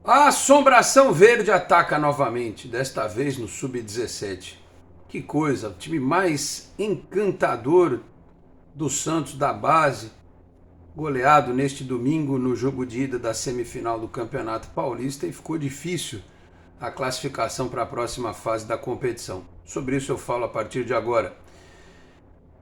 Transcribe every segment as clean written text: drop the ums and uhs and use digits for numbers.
A assombração verde ataca novamente, desta vez no Sub-17. Que coisa, o time mais encantador do Santos da base, goleado neste domingo no jogo de ida da semifinal do Campeonato Paulista e ficou difícil a classificação para a próxima fase da competição. Sobre isso eu falo a partir de agora.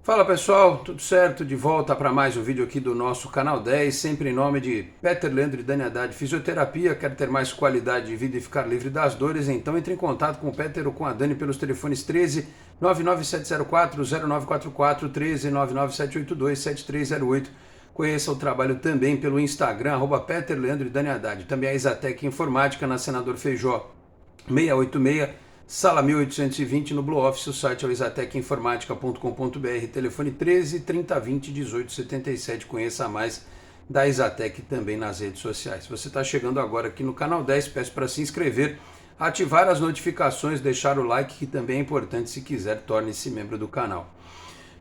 Fala pessoal, tudo certo? De volta para mais um vídeo aqui do nosso Canal 10, sempre em nome de Peter Leandro e Dani Haddad Fisioterapia. Quer ter mais qualidade de vida e ficar livre das dores? Então entre em contato com o Peter ou com a Dani pelos telefones 13 99704 0944, 13 99782 7308. Conheça o trabalho também pelo Instagram, @Peter Leandro e Dani Haddad. Também a Exatec Informática na Senador Feijó 686, Sala 1820 no Blue Office. O site é o exatecinformatica.com.br, telefone 13 30 20 18 77. Conheça mais da Exatec também nas redes sociais. Se você está chegando agora aqui no canal 10, peço para se inscrever, ativar as notificações, deixar o like, que também é importante. Se quiser, torne-se membro do canal.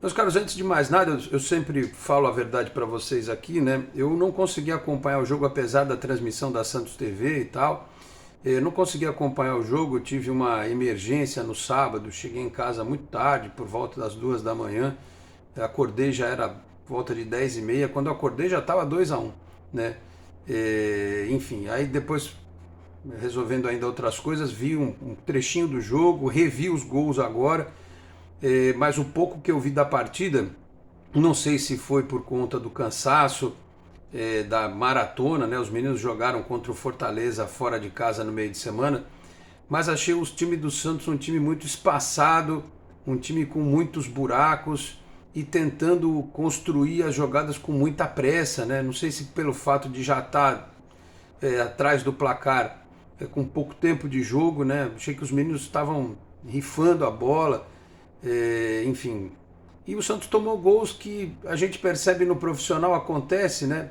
Meus caros, antes de mais nada, eu sempre falo a verdade para vocês aqui, né? Eu não consegui acompanhar o jogo, apesar da transmissão da Santos TV e tal. Eu não consegui acompanhar o jogo, tive uma emergência no sábado, cheguei em casa muito tarde, por volta das 2 da manhã. Acordei, já era por volta de 10h30, quando eu acordei já estava 2-1, né? Enfim, aí depois, resolvendo ainda outras coisas, vi um trechinho do jogo, revi os gols agora. Mas o pouco que eu vi da partida, não sei se foi por conta do cansaço, da maratona, né? Os meninos jogaram contra o Fortaleza fora de casa no meio de semana, mas achei o time do Santos um time muito espaçado, um time com muitos buracos e tentando construir as jogadas com muita pressa, né? Não sei se pelo fato de já estar atrás do placar, com pouco tempo de jogo, né? Achei que os meninos estavam rifando a bola. Enfim, e o Santos tomou gols que a gente percebe no profissional, acontece, né?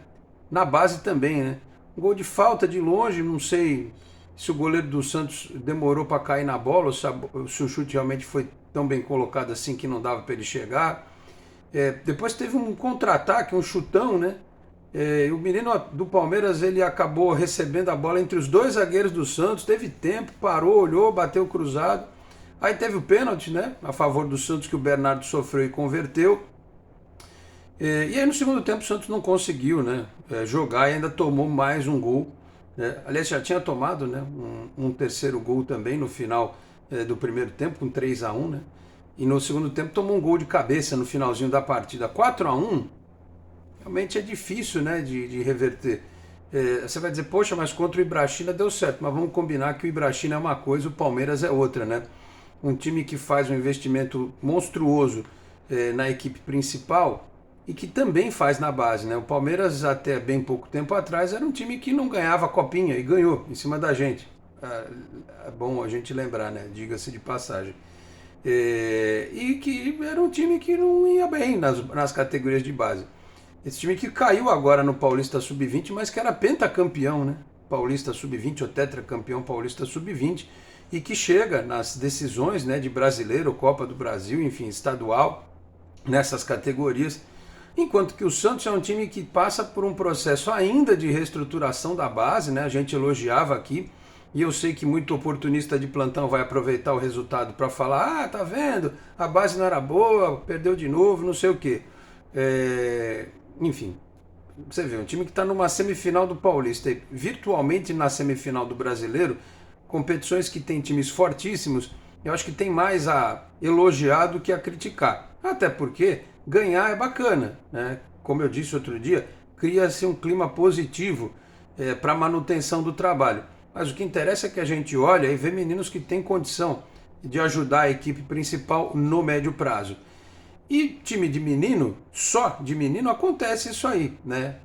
Na base também, né? Um gol de falta de longe, não sei se o goleiro do Santos demorou para cair na bola, ou se o chute realmente foi tão bem colocado assim que não dava para ele chegar. Depois teve um contra-ataque, um chutão, né? O menino do Palmeiras, ele acabou recebendo a bola entre os dois zagueiros do Santos, teve tempo, parou, olhou, bateu cruzado. Aí teve o pênalti, né, a favor do Santos, que o Bernardo sofreu e converteu. E aí no segundo tempo o Santos não conseguiu, né, jogar e ainda tomou mais um gol. Né? Aliás, já tinha tomado, né, um terceiro gol também no final do primeiro tempo, com 3-1, né? E no segundo tempo tomou um gol de cabeça no finalzinho da partida. 4-1, realmente é difícil, né, de reverter. Você vai dizer, poxa, mas contra o Ibrachina deu certo, mas vamos combinar que o Ibrachina é uma coisa, o Palmeiras é outra, né? Um time que faz um investimento monstruoso na equipe principal e que também faz na base, né? O Palmeiras, até bem pouco tempo atrás, era um time que não ganhava copinha e ganhou em cima da gente. É bom a gente lembrar, né? Diga-se de passagem. E que era um time que não ia bem nas categorias de base. Esse time que caiu agora no Paulista Sub-20, mas que era pentacampeão, né? Paulista Sub-20 ou tetracampeão Paulista Sub-20, e que chega nas decisões, né, de Brasileiro, Copa do Brasil, enfim, estadual, nessas categorias. Enquanto que o Santos é um time que passa por um processo ainda de reestruturação da base, né? A gente elogiava aqui, e eu sei que muito oportunista de plantão vai aproveitar o resultado para falar, tá vendo, a base não era boa, perdeu de novo, não sei o quê. Enfim, você vê, um time que está numa semifinal do Paulista e virtualmente na semifinal do Brasileiro, competições que tem times fortíssimos, eu acho que tem mais a elogiar do que a criticar. Até porque ganhar é bacana, né? Como eu disse outro dia, cria-se um clima positivo para a manutenção do trabalho. Mas o que interessa é que a gente olha e vê meninos que têm condição de ajudar a equipe principal no médio prazo. E time de menino, só de menino, acontece isso aí, né?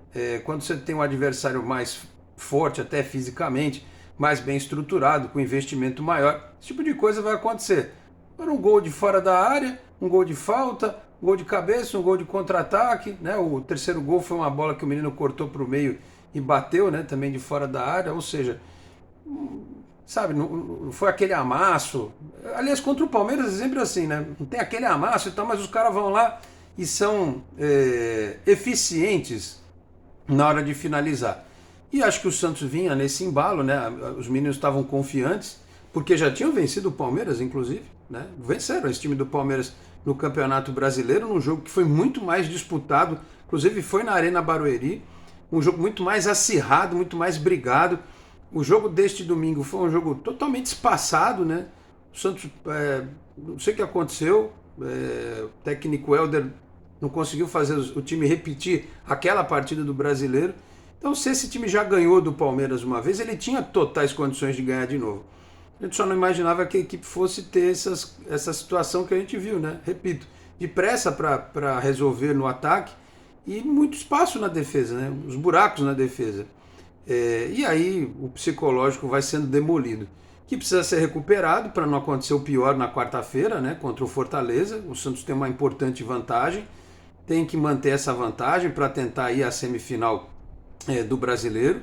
Quando você tem um adversário mais forte, até fisicamente, mais bem estruturado, com investimento maior, esse tipo de coisa vai acontecer. Um gol de fora da área, um gol de falta, um gol de cabeça, um gol de contra-ataque, né? O terceiro gol foi uma bola que o menino cortou para o meio e bateu, né? Também de fora da área, ou seja, sabe, não foi aquele amasso. Aliás, contra o Palmeiras é sempre assim, né? Não tem aquele amasso e tal, mas os caras vão lá e são eficientes na hora de finalizar. E acho que o Santos vinha nesse embalo, né? Os meninos estavam confiantes, porque já tinham vencido o Palmeiras, inclusive, né? Venceram esse time do Palmeiras no Campeonato Brasileiro, num jogo que foi muito mais disputado, inclusive foi na Arena Barueri, um jogo muito mais acirrado, muito mais brigado. O jogo deste domingo foi um jogo totalmente espaçado, né? O Santos, não sei o que aconteceu, o técnico Helder não conseguiu fazer o time repetir aquela partida do Brasileiro. Então, se esse time já ganhou do Palmeiras uma vez, ele tinha totais condições de ganhar de novo. A gente só não imaginava que a equipe fosse ter essa situação que a gente viu, né? Repito, de pressa para resolver no ataque e muito espaço na defesa, né? Os buracos na defesa. E aí o psicológico vai sendo demolido. Que precisa ser recuperado para não acontecer o pior na quarta-feira, né? Contra o Fortaleza. O Santos tem uma importante vantagem. Tem que manter essa vantagem para tentar ir à semifinal do Brasileiro.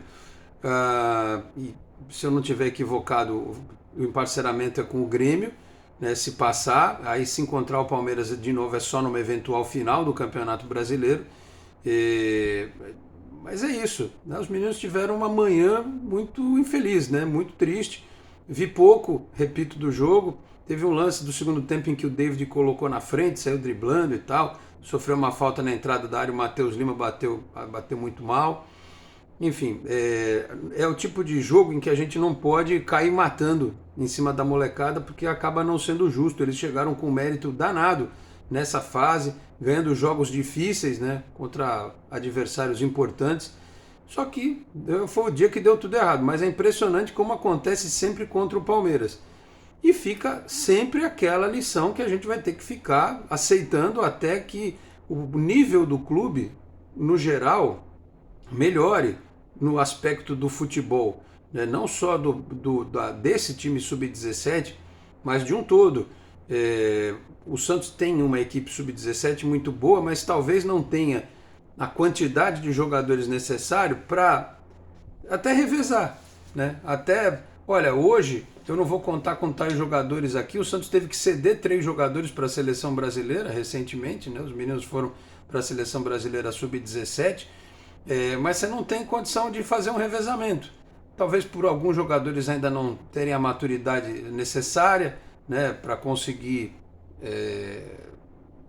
E se eu não estiver equivocado, o emparceramento é com o Grêmio, né? Se passar, aí se encontrar o Palmeiras de novo é só numa eventual final do Campeonato Brasileiro. Mas é isso, né? Os meninos tiveram uma manhã muito infeliz, né? Muito triste. Vi pouco, repito, do jogo. Teve um lance do segundo tempo em que o David colocou na frente, saiu driblando e tal. Sofreu uma falta na entrada da área, o Matheus Lima bateu muito mal. Enfim, é o tipo de jogo em que a gente não pode cair matando em cima da molecada, porque acaba não sendo justo. Eles chegaram com mérito danado nessa fase, ganhando jogos difíceis, né, contra adversários importantes. Só que foi o dia que deu tudo errado, mas é impressionante como acontece sempre contra o Palmeiras. E fica sempre aquela lição que a gente vai ter que ficar aceitando até que o nível do clube, no geral, melhore no aspecto do futebol, né? Não só desse time sub-17, mas de um todo. O Santos tem uma equipe sub-17 muito boa, mas talvez não tenha a quantidade de jogadores necessário para até revezar, né? Olha, hoje eu não vou contar com tais jogadores aqui. O Santos teve que ceder 3 jogadores para a seleção brasileira recentemente, né? Os meninos foram para a seleção brasileira sub-17. Mas você não tem condição de fazer um revezamento. Talvez por alguns jogadores ainda não terem a maturidade necessária, né, para conseguir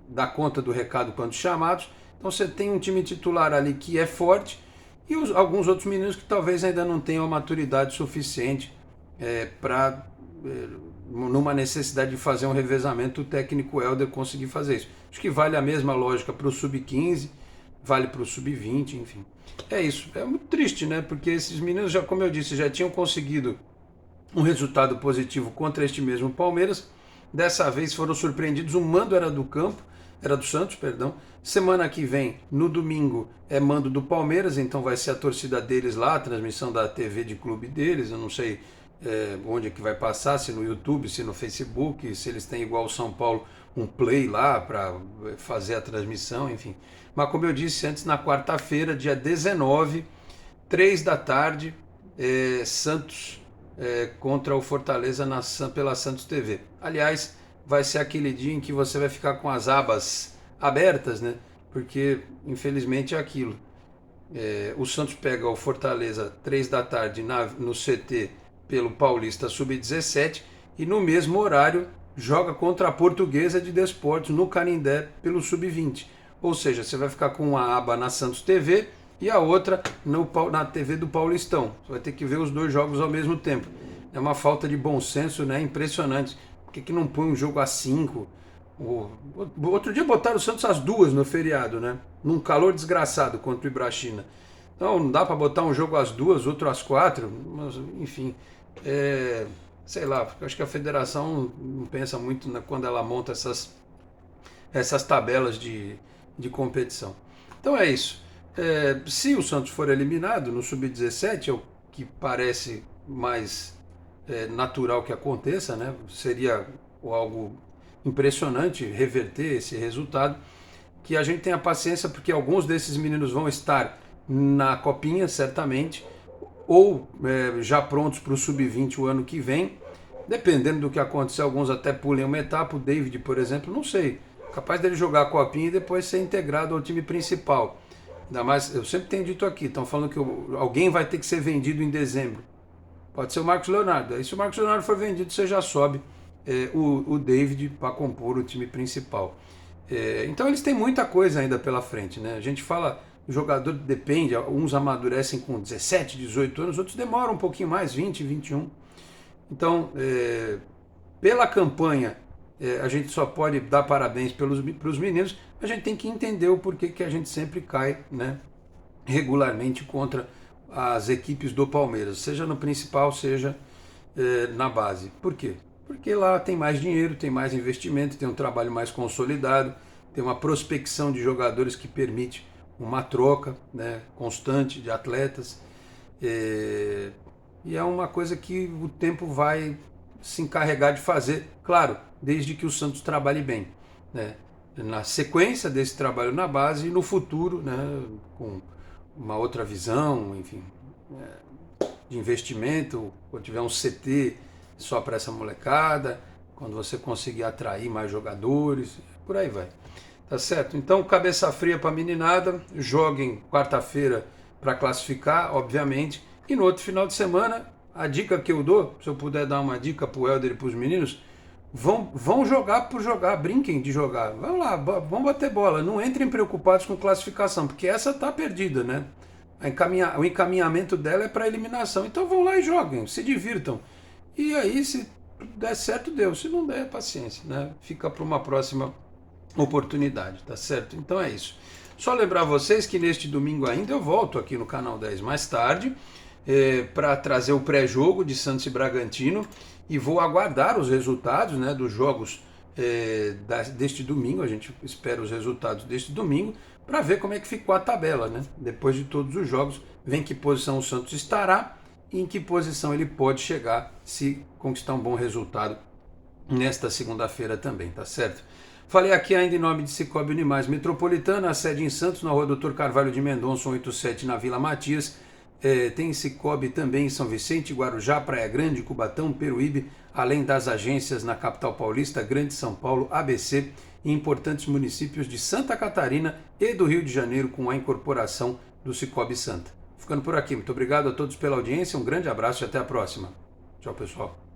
dar conta do recado quando chamados. Então você tem um time titular ali que é forte e alguns outros meninos que talvez ainda não tenham a maturidade suficiente para, numa necessidade de fazer um revezamento, o técnico Helder conseguir fazer isso. Acho que vale a mesma lógica para o sub-15, vale para o sub-20, enfim. É isso. É muito triste, né? Porque esses meninos, já, como eu disse, já tinham conseguido um resultado positivo contra este mesmo Palmeiras. Dessa vez foram surpreendidos. O mando era do Santos, perdão. Semana que vem, no domingo, é mando do Palmeiras, então vai ser a torcida deles lá, a transmissão da TV de clube deles. Eu não sei onde é que vai passar, se no YouTube, se no Facebook, se eles têm igual o São Paulo um play lá para fazer a transmissão, enfim. Mas como eu disse antes, na quarta-feira, dia 19, 3 da tarde, Santos contra o Fortaleza pela Santos TV. Aliás, vai ser aquele dia em que você vai ficar com as abas abertas, né? Porque infelizmente é aquilo. O Santos pega o Fortaleza 3 da tarde no CT pelo Paulista Sub-17 e no mesmo horário joga contra a Portuguesa de Desportos no Canindé pelo Sub-20. Ou seja, você vai ficar com uma aba na Santos TV e a outra na TV do Paulistão. Você vai ter que ver os 2 jogos ao mesmo tempo. É uma falta de bom senso, né? Impressionante. Por que não põe um jogo às 5? Outro dia botaram o Santos às 2 no feriado, né? Num calor desgraçado contra o Ibrachina. Então não dá para botar um jogo às 2, outro às 4, mas enfim. Sei lá, acho que a federação não pensa muito quando ela monta essas tabelas de competição. Então é isso. Se o Santos for eliminado no Sub-17, é o que parece mais natural que aconteça, né? Seria algo impressionante reverter esse resultado. Que a gente tenha paciência, porque alguns desses meninos vão estar na Copinha, certamente, ou já prontos para o Sub-20 o ano que vem. Dependendo do que acontecer, alguns até pulem uma etapa. O David, por exemplo, não sei. Capaz dele jogar a Copinha e depois ser integrado ao time principal. Ainda mais, eu sempre tenho dito aqui, estão falando que alguém vai ter que ser vendido em dezembro. Pode ser o Marcos Leonardo. Aí se o Marcos Leonardo for vendido, você já sobe o David para compor o time principal. Então eles têm muita coisa ainda pela frente, né? A gente fala, o jogador depende, uns amadurecem com 17, 18 anos, outros demoram um pouquinho mais, 20, 21. Então, pela campanha, a gente só pode dar parabéns para os meninos, a gente tem que entender o porquê que a gente sempre cai, né, regularmente contra as equipes do Palmeiras, seja no principal, seja na base. Por quê? Porque lá tem mais dinheiro, tem mais investimento, tem um trabalho mais consolidado, tem uma prospecção de jogadores que permite uma troca, né, constante de atletas. E é uma coisa que o tempo vai se encarregar de fazer, claro, desde que o Santos trabalhe bem, né? Na sequência desse trabalho na base e no futuro, né, com uma outra visão, enfim, de investimento, quando tiver um CT só para essa molecada, quando você conseguir atrair mais jogadores, por aí vai. Tá certo? Então, cabeça fria para a meninada, joguem quarta-feira para classificar, obviamente, e no outro final de semana, a dica que eu dou, se eu puder dar uma dica para o Helder e para os meninos, vão jogar por jogar, brinquem de jogar, vão lá, vão bater bola, não entrem preocupados com classificação, porque essa tá perdida, né? O encaminhamento dela é para eliminação, então vão lá e joguem, se divirtam. E aí, se der certo, deu, se não der, paciência, né? Fica para uma próxima oportunidade, tá certo? Então é isso. Só lembrar vocês que neste domingo ainda eu volto aqui no Canal 10 mais tarde para trazer o pré-jogo de Santos e Bragantino e vou aguardar os resultados, né, dos jogos deste domingo. A gente espera os resultados deste domingo para ver como é que ficou a tabela, né? Depois de todos os jogos, vem que posição o Santos estará e em que posição ele pode chegar se conquistar um bom resultado nesta segunda-feira também, tá certo? Falei aqui ainda em nome de Cicobi Unimais Metropolitana, a sede em Santos, na rua Dr. Carvalho de Mendonça, 187, na Vila Matias. Tem Cicobi também em São Vicente, Guarujá, Praia Grande, Cubatão, Peruíbe, além das agências na capital paulista, Grande São Paulo, ABC e importantes municípios de Santa Catarina e do Rio de Janeiro, com a incorporação do Cicobi Santa. Ficando por aqui, muito obrigado a todos pela audiência, um grande abraço e até a próxima. Tchau, pessoal.